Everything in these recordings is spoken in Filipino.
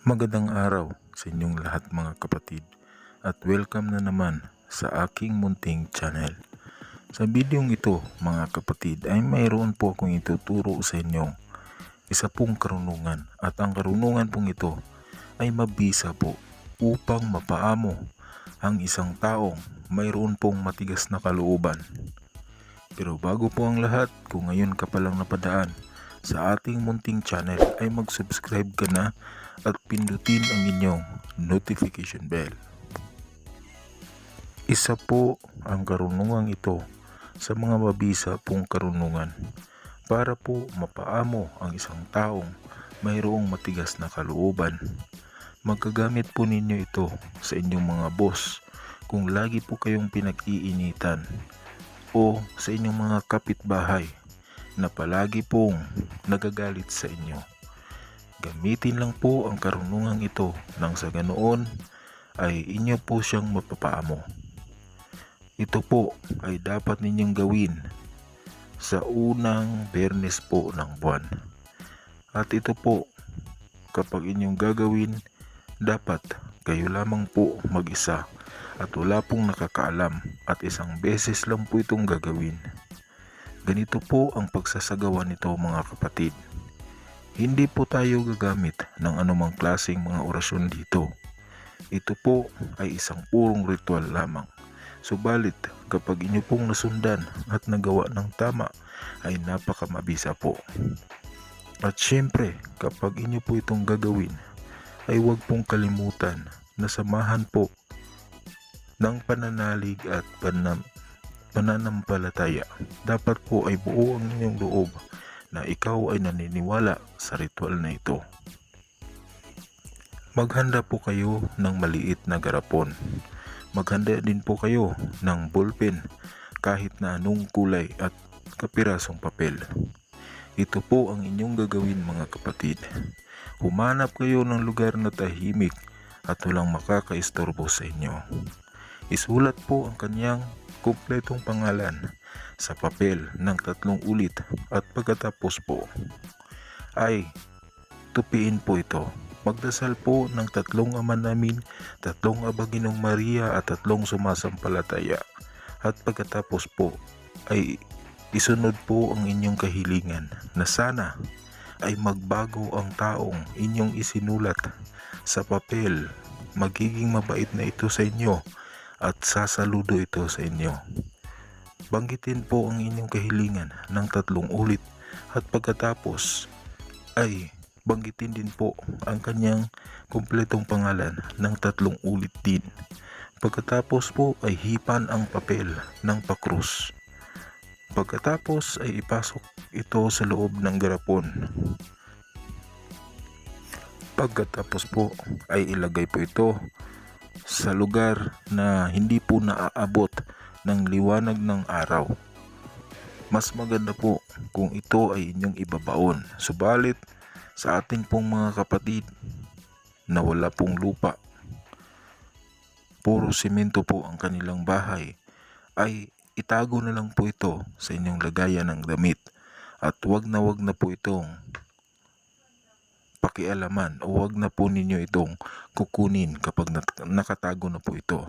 Magandang araw sa inyong lahat mga kapatid at welcome na naman sa aking munting channel. Sa bidyong ito mga kapatid ay mayroon po akong ituturo sa inyong isa pong karunungan at ang karunungan pong ito ay mabisa po upang mapaamo ang isang taong mayroon pong matigas na kalooban. Pero bago po ang lahat, kung ngayon ka palang napadaan sa ating munting channel ay mag-subscribe ka na at pindutin ang inyong notification bell. Isa po ang karunungan ito sa mga mabisa pong karunungan para po mapaamo ang isang taong mayroong matigas na kalooban. Magagamit po ninyo ito sa inyong mga boss kung lagi po kayong pinag-iinitan o sa inyong mga kapitbahay na palagi pong nagagalit sa inyo. Gamitin lang po ang karunungan ito nang sa ganoon ay inyo po siyang mapapaamo. Ito po ay dapat ninyong gawin sa unang Biyernes po ng buwan. At ito po kapag inyong gagawin, dapat kayo lamang po mag-isa at wala pong nakakaalam at isang beses lang po itong gagawin. Ganito po ang pagsasagawa nito mga kapatid. Hindi po tayo gagamit ng anumang klaseng mga orasyon dito. Ito po ay isang purong ritual lamang. Subalit kapag inyo pong nasundan at nagawa ng tama ay napakamabisa po. At syempre kapag inyo po itong gagawin ay huwag pong kalimutan na samahan po ng pananalig at pananampalataya. Dapat po ay buo ang inyong loob na ikaw ay naniniwala sa ritual na ito. Maghanda po kayo ng maliit na garapon. Maghanda din po kayo ng ballpen kahit na anong kulay at kapirasong papel. Ito po ang inyong gagawin mga kapatid. Humanap kayo ng lugar na tahimik at walang makakaistorbo sa inyo. Isulat po ang kanyang kumpletong pangalan sa papel ng 3 ulit at pagkatapos po ay tupiin po ito. Magdasal po ng 3 Ama Namin, 3 Abaginong Maria at 3 sumasampalataya. At pagkatapos po ay isunod po ang inyong kahilingan na sana ay magbago ang taong inyong isinulat sa papel. Magiging mabait na ito sa inyo at sasaludo ito sa inyo. Banggitin po ang inyong kahilingan ng 3 ulit at pagkatapos ay banggitin din po ang kanyang kumpletong pangalan ng 3 ulit din. Pagkatapos po ay hipan ang papel ng pakrus. Pagkatapos ay ipasok ito sa loob ng garapon. Pagkatapos po ay ilagay po ito sa lugar na hindi po naaabot ng liwanag ng araw. Mas maganda po kung ito ay inyong ibabaon. Subalit sa ating pong mga kapatid na wala pong lupa, puro simento po ang kanilang bahay, ay itago na lang po ito sa inyong lagayan ng damit at wag na po itong pakialaman o wag na po ninyo itong kukunin kapag nakatago na po ito.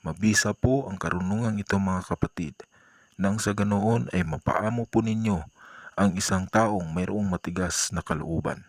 Mabisa po ang karunungan ito mga kapatid. Nang sa ganoon ay mapaamo po ninyo ang isang taong mayroong matigas na kalooban.